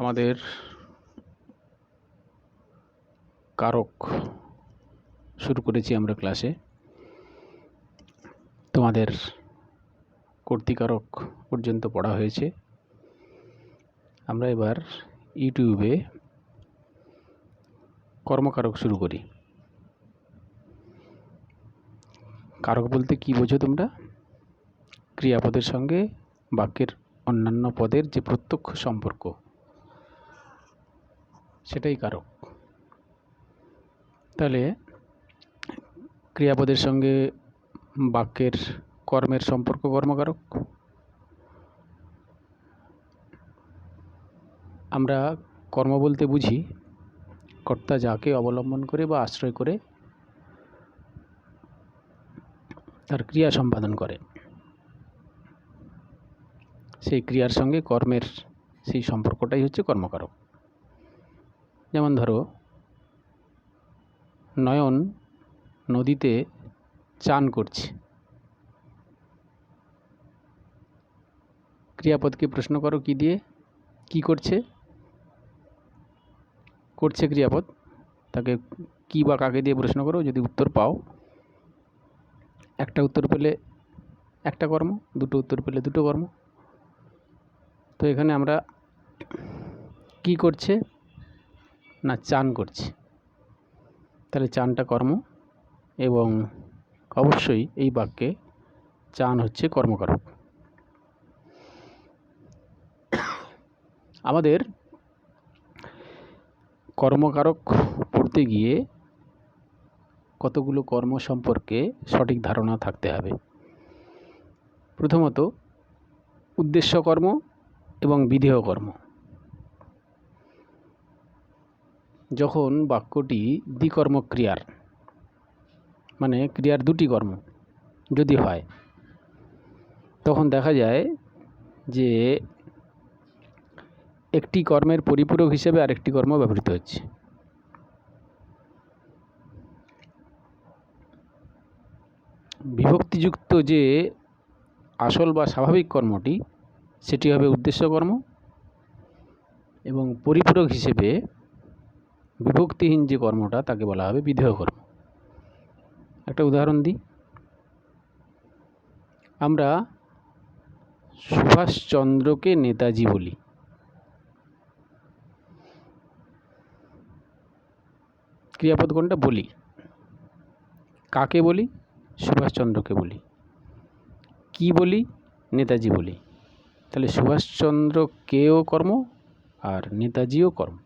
আমাদের কারক শুরু করেছি আমরা ক্লাসে। তোমাদের কর্তৃকারক পর্যন্ত পড়া হয়েছে। আমরা এবার ইউটিউবে কর্মকারক শুরু করি। কারক বলতে কি বোঝো তোমরা? ক্রিয়াপদের সঙ্গে বাক্যের অন্যান্য পদের যে প্রত্যক্ষ সম্পর্ক, সেটাই কারক। তাহলে ক্রিয়াপদের সঙ্গে বাক্যের কর্মের সম্পর্ক কর্মকারক। আমরা কর্ম বলতে বুঝি কর্তা যাকে অবলম্বন করে বা আশ্রয় করে তার ক্রিয়া সম্পাদন করে, সেই ক্রিয়ার সঙ্গে কর্মের সেই সম্পর্কটাই হচ্ছে কর্মকারক। যেমন ধরো, নয়ন নদীতে চান করছে। ক্রিয়াপদকে প্রশ্ন করো কি দিয়ে? কি করছে? করছে ক্রিয়াপদ, তাকে কি বা কাকে দিয়ে প্রশ্ন করো। যদি উত্তর পাও, একটা উত্তর পেলে একটা কর্ম, দুটো উত্তর পেলে দুটো কর্ম। তো এখানে আমরা কি করছে না, চান করছে। তাহলে চানটা কর্ম, এবং অবশ্যই এই বাক্যে চান হচ্ছে কর্মকারক। আমাদের কর্মকারক পড়তে গিয়ে কতগুলো কর্ম সম্পর্কে সঠিক ধারণা থাকতে হবে। প্রথমত, উদ্দেশ্য কর্ম এবং বিধেয় কর্ম। যখন বাক্যটি দ্বিকর্ম ক্রিয়ার, মানে ক্রিয়ার দুটি কর্ম যদি হয়, তখন দেখা যায় যে একটি কর্মের পরিপূরক হিসেবে আরেকটি কর্ম ব্যবহৃত হচ্ছে। বিভক্তিযুক্ত যে আসল বা স্বাভাবিক কর্মটি, সেটি হবে উদ্দেশ্য কর্ম, এবং পরিপূরক হিসেবে বিভক্তিহীন যে কর্মটা, তাকে বলা হবে বিধেয় কর্ম। একটা উদাহরণ দিই। আমরা সুভাষচন্দ্রকে নেতাজি বলি। ক্রিয়াপদ কোনটা? বলি। কাকে বলি? সুভাষচন্দ্রকে বলি। কি বলি? নেতাজি বলি। তাহলে সুভাষচন্দ্রকেও কর্ম আর নেতাজিও কর্ম।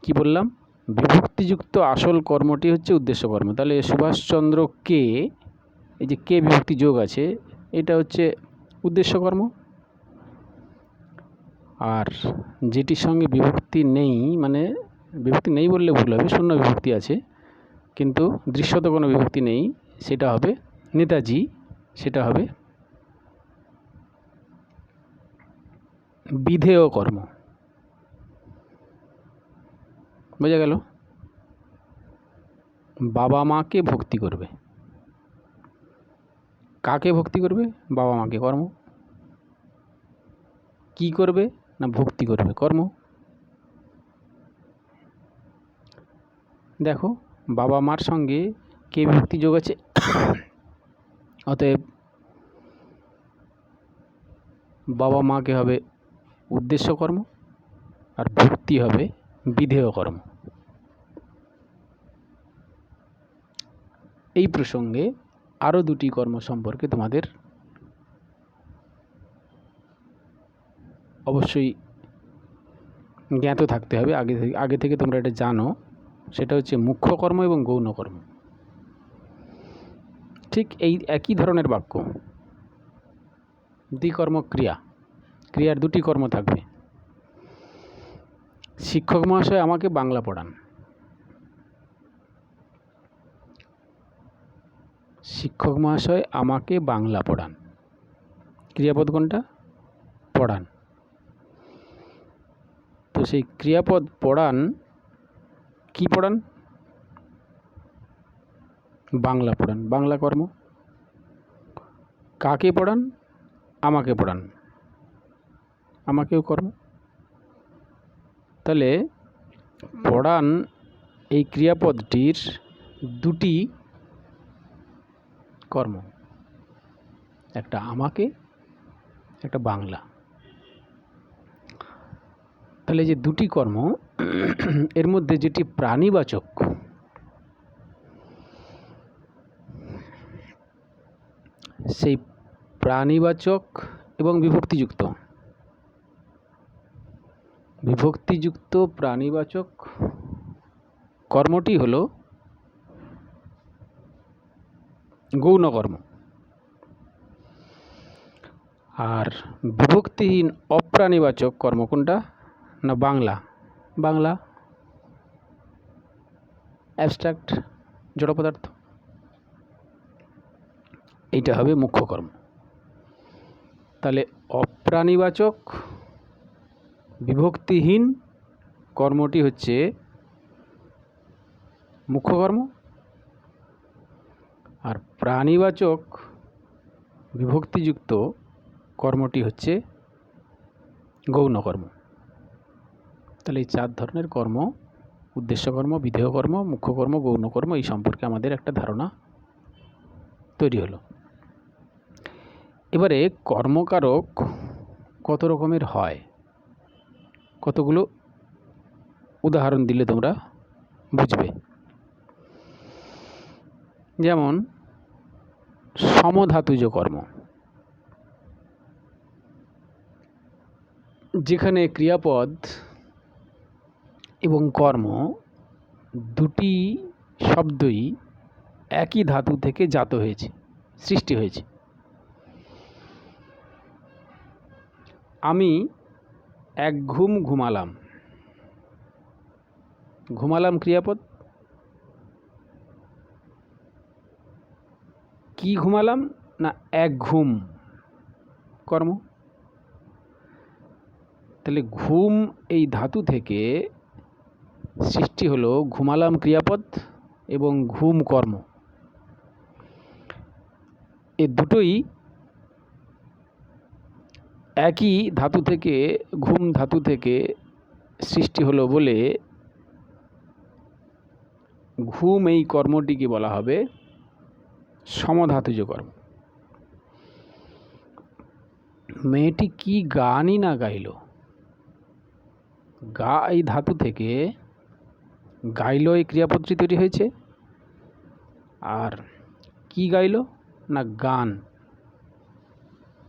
কি বললাম? বিভক্তিযুক্ত আসল কর্মটি হচ্ছে উদ্দেশ্য কর্ম। তাহলে সুভাষচন্দ্রকে, এই যে কে বিভক্তি যোগ আছে, এটা হচ্ছে উদ্দেশ্য কর্ম। আর যেটির সঙ্গে বিভক্তি নেই, মানে বিভক্তি নেই বললে ভুল হবে, শূন্য বিভক্তি আছে কিন্তু দৃশ্যত কোনো বিভক্তি নেই, সেটা হবে নেতাজি, সেটা হবে বিধেয় কর্ম। বোঝা গেল? বাবা মাকে ভক্তি করবে। কাকে ভক্তি করবে? বাবা মাকে, কর্ম। কি করবে? না ভক্তি করবে, কর্ম। দেখো, বাবা মার সঙ্গে কে বিভক্তি যোগ আছে, অতএব বাবা মাকে হবে উদ্দেশ্য কর্ম আর ভক্তি হবে বিধেয় কর্ম। এই প্রসঙ্গে আরও দুটি কর্ম সম্পর্কে তোমাদের অবশ্যই জ্ঞাত থাকতে হবে, আগে থেকে তোমরা এটা জানো। সেটা হচ্ছে মুখ্য কর্ম এবং গৌণ কর্ম। ঠিক এই একই ধরনের বাক্য, দ্বিকর্ম ক্রিয়া, ক্রিয়ার দুটি কর্ম থাকবে। শিক্ষক মহাশয় আমাকে বাংলা পড়ান। শিক্ষক মহাশয় আমাকে বাংলা পড়ান। ক্রিয়াপদ কোনটা? পড়ান। তো সেই ক্রিয়াপদ পড়ান, কি পড়ান? বাংলা পড়ান, বাংলা কর্ম। কাকে পড়ান? আমাকে পড়ান, আমাকেও কর্ম। তাহলে পড়ান এই ক্রিয়াপদটির দুটি কর্ম, একটা আমাকে, একটা বাংলা। তাহলে যে দুটি কর্ম, এর মধ্যে যেটি প্রাণীবাচক, সেই প্রাণীবাচক এবং বিভক্তিযুক্ত প্রাণীবাচক কর্মটি হলো গৌণ কর্ম। আর বিভক্তিহীন অপ্রাণীবাচক কর্ম কোনটা? না বাংলা অ্যাবস্ট্রাক্ট জড় পদার্থ, এইটা হবে মুখ্য কর্ম। তাহলে অপ্রাণীবাচক বিভক্তিহীন কর্মটি হচ্ছে মুখ্য কর্ম, আর প্রাণীবাচক বিভক্তিযুক্ত কর্মটি হচ্ছে গৌণ কর্ম। তাহলে এই 4 ধরনের কর্ম, উদ্দেশ্য কর্ম, বিধেয় কর্ম, মুখ্য কর্ম, গৌণ কর্ম, এই সম্পর্কে আমাদের একটা ধারণা তৈরি হলো। এবারে কর্মকারক কত রকমের হয়, কতগুলো উদাহরণ দিলে তোমরা বুঝবে। যেমন সমধাতুজ কর্ম, যেখানে ক্রিয়াপদ এবং কর্ম দুটি শব্দই একই ধাতু থেকে জাত হয়েছে, সৃষ্টি হয়েছে। আমি এক ঘুম ঘুমালাম, ঘুমালাম ক্রিয়াপদ, কি ঘুমালাম? না এক ঘুম কর্ম। তাহলে ঘুম এই ধাতু থেকে সৃষ্টি হলো ঘুমালাম ক্রিয়াপদ এবং ঘুম কর্ম। এ দুটোই একই ধাতু থেকে, ঘুম ধাতু থেকে সৃষ্টি হলো বলে ঘুম এই কর্মটিকে বলা হবে সমধাতুজ কর্ম। মেয়েটি কি গানই না গাইল, গা এই ধাতু থেকে গাইল এই ক্রিয়াপদটি তৈরি হয়েছে, আর কি গাইল? না গান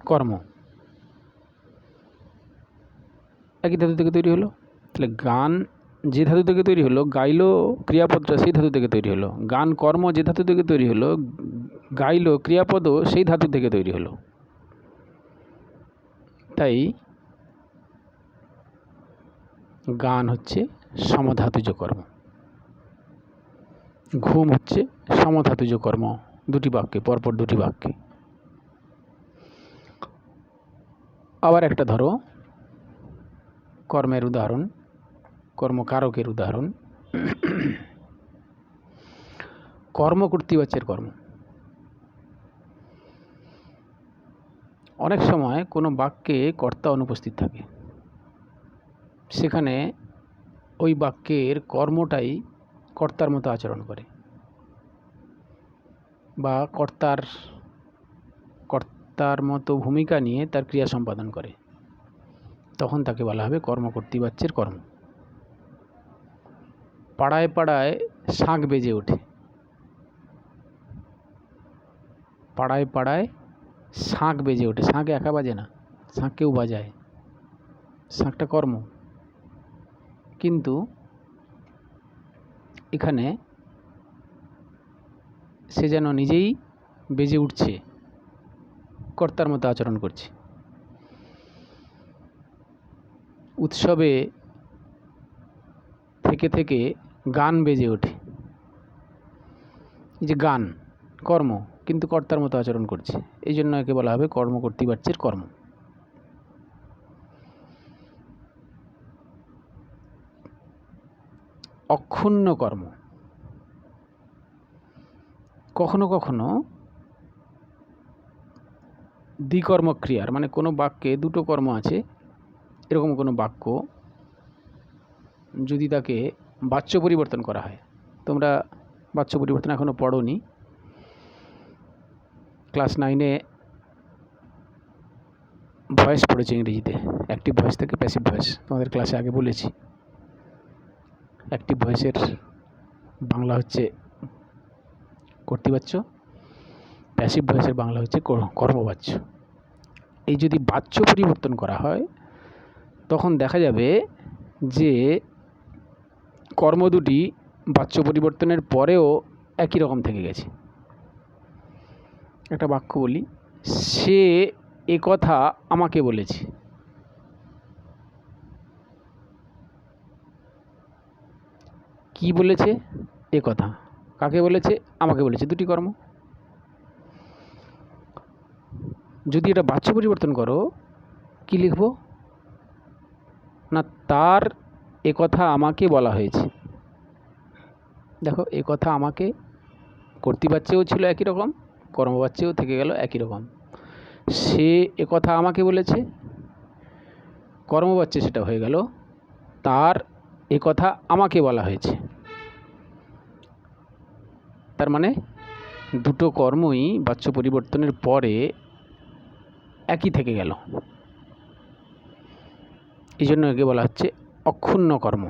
কর্ম, একই ধাতু থেকে তৈরি হলো। তাহলে গান যে ধাতু থেকে তৈরি হলো, গাইল ক্রিয়াপদটা সেই ধাতু থেকে তৈরি হলো। গান কর্ম যে ধাতু থেকে তৈরি হলো, গাইল ক্রিয়াপদও সেই ধাতু থেকে তৈরি হলো। তাই গান হচ্ছে সমধাতুজ কর্ম, ঘুম হচ্ছে সমধাতুজ কর্ম, দুটি বাক্যে, পরপর দুটি বাক্যে। আবার একটা ধরো কর্মের উদাহরণ, কর্মকারকের উদাহরণ। কর্মকর্তৃবাচ্যের কর্ম। অনেক সময় কোনো বাক্যে কর্তা অনুপস্থিত থাকে, সেখানে ওই বাক্যের কর্মটাই কর্তার মতো আচরণ করে, বা কর্তার মতো ভূমিকা নিয়ে তার ক্রিয়া সম্পাদন করে, তখন তাকে বলা হবে কর্মকর্তৃবাচ্যের কর্ম। পাড়ায় পাড়ায় শাঁখ বেজে ওঠে, পাড়ায় পাড়ায় শাঁখ বেজে ওঠে। শাঁখ একা বাজে না, শাঁখ কেউ বাজায়, শাঁখটা কর্ম। কিন্তু এখানে সে যেন নিজেই বেজে উঠছে, কর্তার মতো আচরণ করছে। উৎসবে থেকে থেকে গান বেজে ওঠে, এই যে গান কর্ম, কিন্তু কর্তার মতো আচরণ করছে, এই জন্য একে বলা হবে কর্মকর্তৃবাচ্যের কর্ম। অক্ষুণ্ণ কর্ম। কখনো কখনো দ্বিকর্মক্রিয়ার, মানে কোনো বাক্যে দুটো কর্ম আছে, এরকম কোনো বাক্য যদি তাকে বাচ্য পরিবর্তন করা হয়, তোমরা বাচ্য পরিবর্তন এখনও পড়োনি, ক্লাস 9-এ ভয়েস পড়েছে ইংরেজিতে, অ্যাক্টিভ ভয়েস থেকে প্যাসিভ ভয়েস, তোমাদের ক্লাসে আগে বলেছি। অ্যাক্টিভ ভয়েসের বাংলা হচ্ছে কর্তৃবাচ্য, প্যাসিভ ভয়েসের বাংলা হচ্ছে কর্মবাচ্য। এই যদি বাচ্য পরিবর্তন করা হয় তখন দেখা যাবে যে কর্ম দুটি বাচ্য পরিবর্তনের পরেও একই রকম থেকে গেছে। একটা বাক্য বলি, সে এ কথা আমাকে বলেছে। কি বলেছে? এ কথা। কাকে বলেছে? আমাকে বলেছে। দুটি কর্ম। যদি এটা বাচ্য পরিবর্তন করো, কি লিখব? না, তার এ কথা আমাকে বলা হয়েছে। দেখো, এ কথা আমাকে কর্তৃবাচ্যেও ছিল একই রকম, কর্মবাচ্যেও থেকে গেল একই রকম। সে এ কথা আমাকে বলেছে, কর্মবাচ্যে সেটা হয়ে গেল তার এ কথা আমাকে বলা হয়েছে। তার মানে দুটো কর্মই বাচ্য পরিবর্তনের পরে একই থেকে গেল। এই জন্য একে বলা হচ্ছে অক্ষুণ্ণ কর্ম।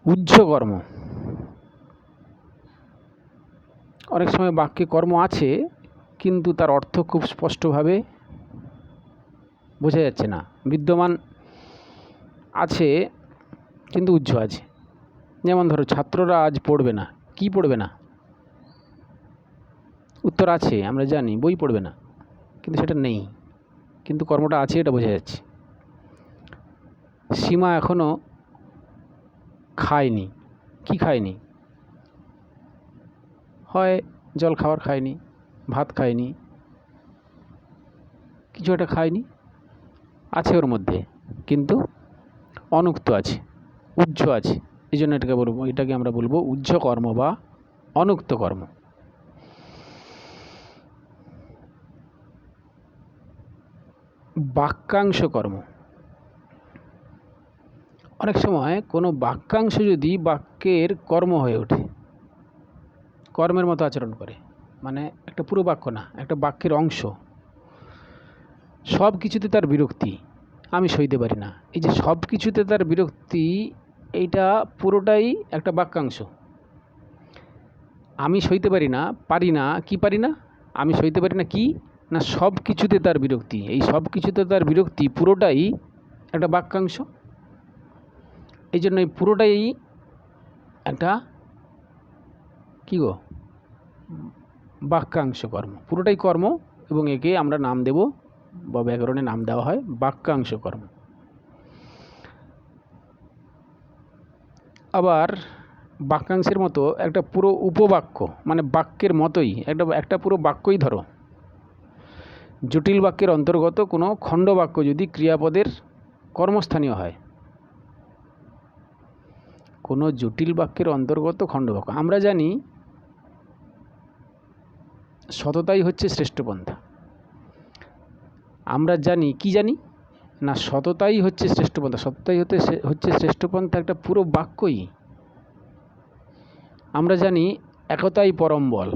উহ্য কর্ম। অনেক সময় বাক্যে কর্ম আছে কিন্তু তার অর্থ খুব স্পষ্টভাবে বোঝা যাচ্ছে না, বিদ্যমান আছে কিন্তু উহ্য আছে। যেমন ধরো, ছাত্ররা আজ পড়বে না। কি পড়বে না? উত্তর আছে, আমরা জানি, বই পড়বে না, কিন্তু সেটা নেই, কিন্তু কর্মটা আছে, এটা বোঝা যাচ্ছে। সীমা এখনো খায়নি। কি খায়নি? হয় জল খাবার খায়নি, ভাত খায়নি, কিছু একটা খায়নি, আছে ওর মধ্যে, কিন্তু অনুক্ত আছে, উহ্য আছে। এই জন্য এটাকে আমরা বলবো উহ্য কর্ম বা অনুক্ত কর্ম। বাক্যাংশ কর্ম। অনেক সময় কোনো বাক্যাংশ যদি বাক্যের কর্ম হয়ে ওঠে, কর্মের মতো আচরণ করে, মানে একটা পুরো বাক্য না, একটা বাক্যের অংশ, সব কিছুতে তার বিরক্তি, আমি সইতে পারি না, এই যে সব কিছুতে তার বিরক্তি, এইটা পুরোটাই একটা বাক্যাংশ। আমি সইতে পারি না, পারি না, কি পারি না? আমি সইতে পারি না, কি না, সব কিছুতে তার বিরক্তি। এই সব কিছুতে তার বিরক্তি পুরোটাই একটা বাক্যাংশ। এই জন্য এই পুরোটাই একটা কি গো, বাক্যাংশ কর্ম। পুরোটাই কর্ম, এবং একে আমরা নাম দেব বা ব্যাকরণে নাম দেওয়া হয় বাক্যাংশ কর্ম। আবার বাক্যাংশের মতো একটা পুরো উপবাক্য, মানে বাক্যের মতোই একটা পুরো বাক্যই ধরো, জটিল বাক্যের অন্তর্গত কোনো খণ্ড বাক্য যদি ক্রিয়াপদের কর্মস্থানীয় হয়, কোনো জটিল বাক্যের অন্তর্গত খণ্ডবাক্য, আমরা জানি সততাই হচ্ছে শ্রেষ্ঠ পন্থা। আমরা জানি, কি জানি না, সততাই হচ্ছে শ্রেষ্ঠ পন্থা। সততাই হচ্ছে শ্রেষ্ঠ পন্থা একটা পুরো বাক্যই। আমরা জানি একতাই পরম বল।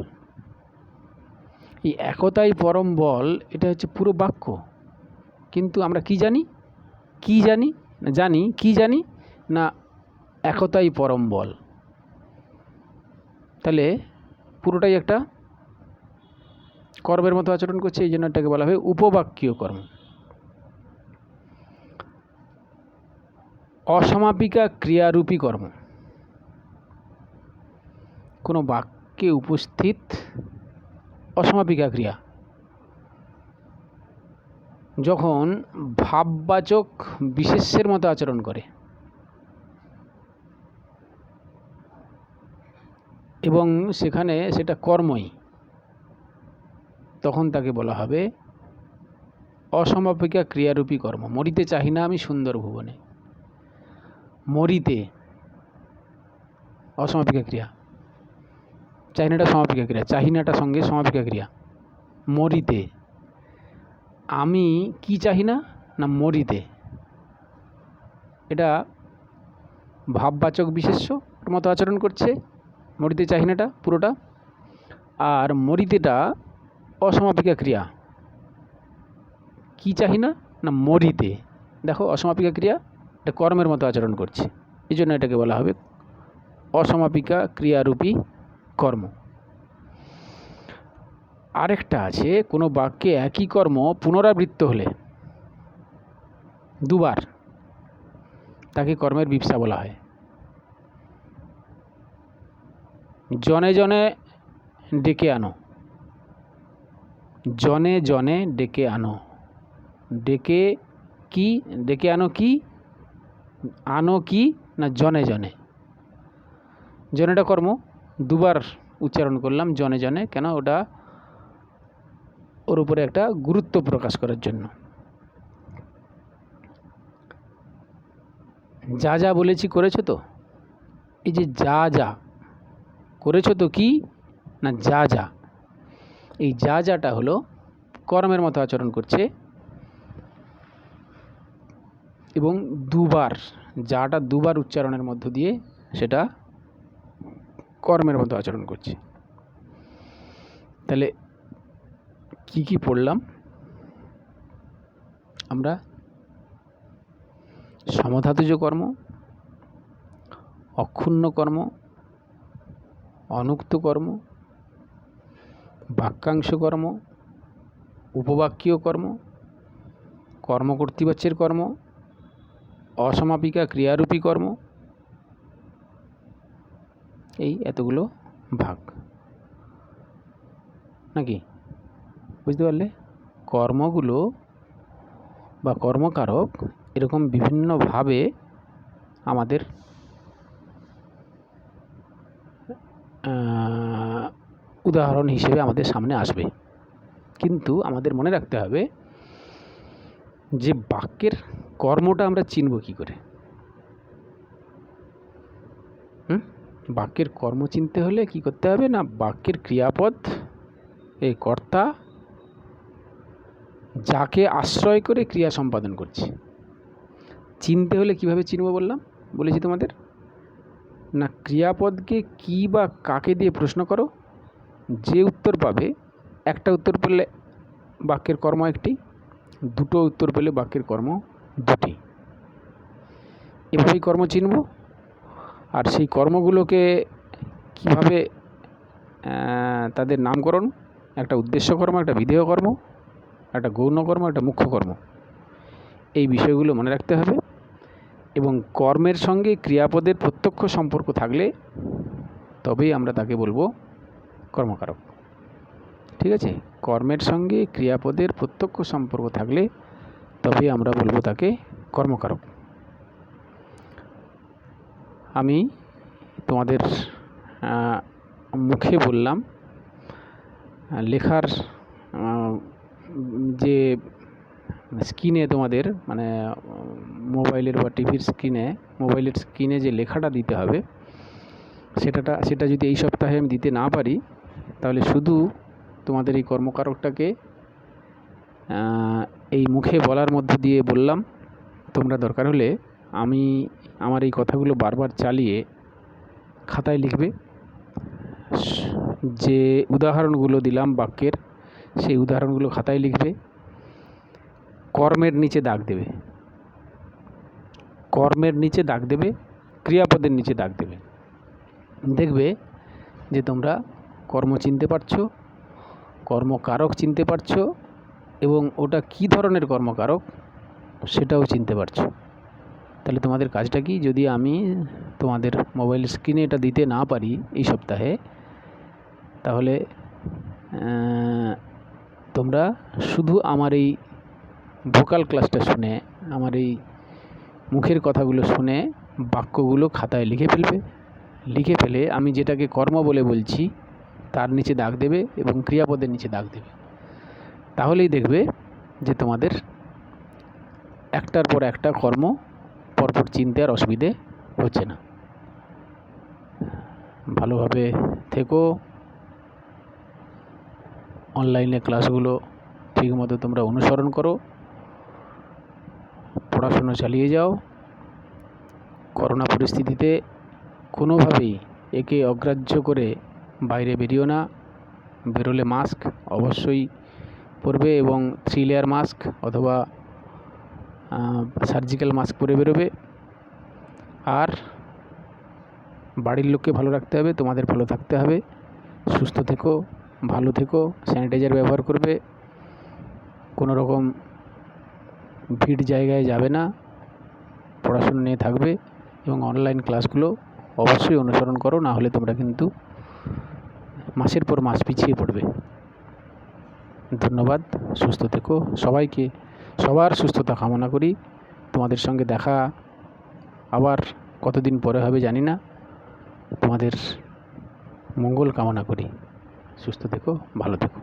এই একতাই পরম বল, এটা হচ্ছে পুরো বাক্য, কিন্তু আমরা কি জানি, কি জানি না, জানি কি জানি না, একতাই পরম বল। তাহলে পুরোটাই একটা কর্মের মতো আচরণ করছে, এই জন্য এটাকে বলা হয় উপবাক্যীয় কর্ম। অসমাপিকা ক্রিয়ারূপী কর্ম। কোনো বাক্যে উপস্থিত অসমাপিকা ক্রিয়া যখন ভাববাচক বিশেষ্যের মতো আচরণ করে এবং সেখানে সেটা কর্মই, তখন তাকে বলা হবে অসমাপিকা ক্রিয়ারূপী কর্ম। মরিতে চাহি না আমি সুন্দর ভুবনে। মরিতে অসমাপিকা ক্রিয়া, চাহিনাটা সমাপিকা ক্রিয়া, চাহিনাটা সঙ্গে সমাপিকা ক্রিয়া। মরিতে আমি কি চাহি না, না মরিতে, এটা ভাববাচক বিশেষ্য মতো আচরণ করছে মরিতে চাহিনাটা পুরোটা। আর মরিতেটা অসমাপিকা ক্রিয়া। কি চাহিনা না মরিতে, দেখো অসমাপিকা ক্রিয়া, এটা কর্মের মতো আচরণ করছে, এই জন্য এটাকে বলা হবে অসমাপিকা ক্রিয়ারূপী কর্ম। আরেকটা আছে, কোনো বাক্যে একই কর্ম পুনরাবৃত্ত হলে দুবার, তাকে কর্মের বিপসা বলা হয়। জনে জনে ডেকে আনো, জনে জনে ডেকে আনো, ডেকে কি, ডেকে আনো কি, আনো কি না জনে জনে। জনেটা কর্ম, দুবার উচ্চারণ করলাম জনে জনে, কেন? ওটা ওর উপরে একটা গুরুত্ব প্রকাশ করার জন্য। যা যা বলেছি করেছো তো, এই যে যা যা করেছো তো কি না যা যা, এই যা যাটা হলো কর্মের মতো আচরণ করছে এবং দুবার, যাটা দুবার উচ্চারণের মধ্য দিয়ে সেটা কর্মের মতো আচরণ করছে। তাহলে কি কি পড়লাম আমরা? সমধাতুজ কর্ম, অক্ষুণ্ণ কর্ম, অনুক্ত কর্ম, বাক্যাংশ কর্ম, উপবাক্যীয় কর্ম, কর্মকর্তৃবাচ্যের কর্ম, অসমাপিকা ক্রিয়ারূপী কর্ম, এই এতগুলো ভাগ নাকি? বুঝতে পারলে? কর্মগুলো বা কর্মকারক এরকম বিভিন্নভাবে আমাদের উদাহরণ হিসেবে আমাদের সামনে আসবে, কিন্তু আমাদের মনে রাখতে হবে যে বাক্যের কর্মটা আমরা চিনব কী করে? বাক্যের কর্ম চিনতে হলে কি করতে হবে না, বাক্যের ক্রিয়াপদ এই কর্তা যাকে আশ্রয় করে ক্রিয়া সম্পাদন করছে, চিনতে হলে কিভাবে চিনব বলেছি তোমাদের না, ক্রিয়াপদকে কি বা কাকে দিয়ে প্রশ্ন করো, যে উত্তর পাবে, একটা উত্তর পেলে বাক্যের কর্ম একটি, দুটো উত্তর পেলে বাক্যের কর্ম দুটি, এভাবেই কর্ম চিনব। আর সেই কর্মগুলোকে কিভাবে তাদের নামকরণ, একটা উদ্দেশ্য কর্ম, একটা বিধেয় কর্ম, একটা গৌণ কর্ম, একটা মুখ্য কর্ম, এই বিষয়গুলো মনে রাখতে হবে। এবং কর্মের সঙ্গে ক্রিয়াপদের প্রত্যক্ষ সম্পর্ক থাকলে তবেই আমরা তাকে বলবো কর্মকারক। ঠিক আছে? কর্মের সঙ্গে ক্রিয়াপদের প্রত্যক্ষ সম্পর্ক থাকলে তবেই আমরা বলবো তাকে কর্মকারক। আমি তোমাদের মুখে বললাম, লেখার যে স্ক্রিনে তোমাদের মানে মোবাইলের বা টিভির স্ক্রিনে, মোবাইলের স্ক্রিনে যে লেখাটা দিতে হবে সেটা যদি এই সপ্তাহে আমি দিতে না পারি, তাহলে শুধু তোমাদের এই কর্মকারকটাকে এই মুখে বলার মধ্য দিয়ে বললাম। তোমরা দরকার হলে আমি আমার এই কথাগুলো বারবার চালিয়ে খাতায় লিখবে, যে উদাহরণগুলো দিলাম বাক্যের, সেই উদাহরণগুলো খাতায় লিখবে, কর্মের নিচে দাগ দেবে, কর্মের নিচে দাগ দেবে, ক্রিয়াপদের নিচে দাগ দেবে। দেখবে যে তোমরা কর্ম চিনতে পারছো, কর্মকারক চিনতে পারছো, এবং ওটা কী ধরনের কর্মকারক সেটাও চিনতে পারছো। তাহলে তোমাদের কাজটা কি, যদি আমি তোমাদের মোবাইল স্ক্রিনে এটা দিতে না পারি এই সপ্তাহে, তাহলে তোমরা শুধু আমার এই ভোকাল ক্লাসটা শুনে, আমার এই মুখের কথাগুলো শুনে বাক্যগুলো খাতায় লিখে ফেলবে। লিখে ফেলে আমি যেটাকে কর্ম বলে বলছি তার নিচে দাগ দেবে এবং ক্রিয়াপদের নিচে দাগ দেবে। তাহলেই দেখবে যে তোমাদের একটার পর একটা কর্ম পরপর চিনতে আর অসুবিধে হচ্ছে না। ভালোভাবে থেকো, অনলাইনে ক্লাসগুলো ঠিকমতো তোমরা অনুসরণ করো, পড়াশুনো চালিয়ে যাও। করোনা পরিস্থিতিতে কোনোভাবেই একে অগ্রাহ্য করে বাইরে বেরিও না। বেরোলে মাস্ক অবশ্যই পরবে এবং 3 লেয়ার মাস্ক অথবা সার্জিক্যাল মাস্ক পরে বেরোবে। আর বাড়ির লোককে ভালো রাখতে হবে, তোমাদের ভালো থাকতে হবে। সুস্থ থেকো, ভালো থেকো, স্যানিটাইজার ব্যবহার করবে, কোনো রকম ভিড় জায়গায় যাবে না, পড়াশুনো নিয়ে থাকবে এবং অনলাইন ক্লাসগুলো অবশ্যই অনুসরণ করো, না হলে তোমরা কিন্তু মাসের পর মাস পিছিয়ে পড়বে। ধন্যবাদ, সুস্থ থেকো। সবাইকে সবার সুস্থতা কামনা করি। তোমাদের সঙ্গে দেখা আবার কতদিন পরে হবে জানি না। তোমাদের মঙ্গল কামনা করি। সুস্থ থেকো, ভালো থেকো।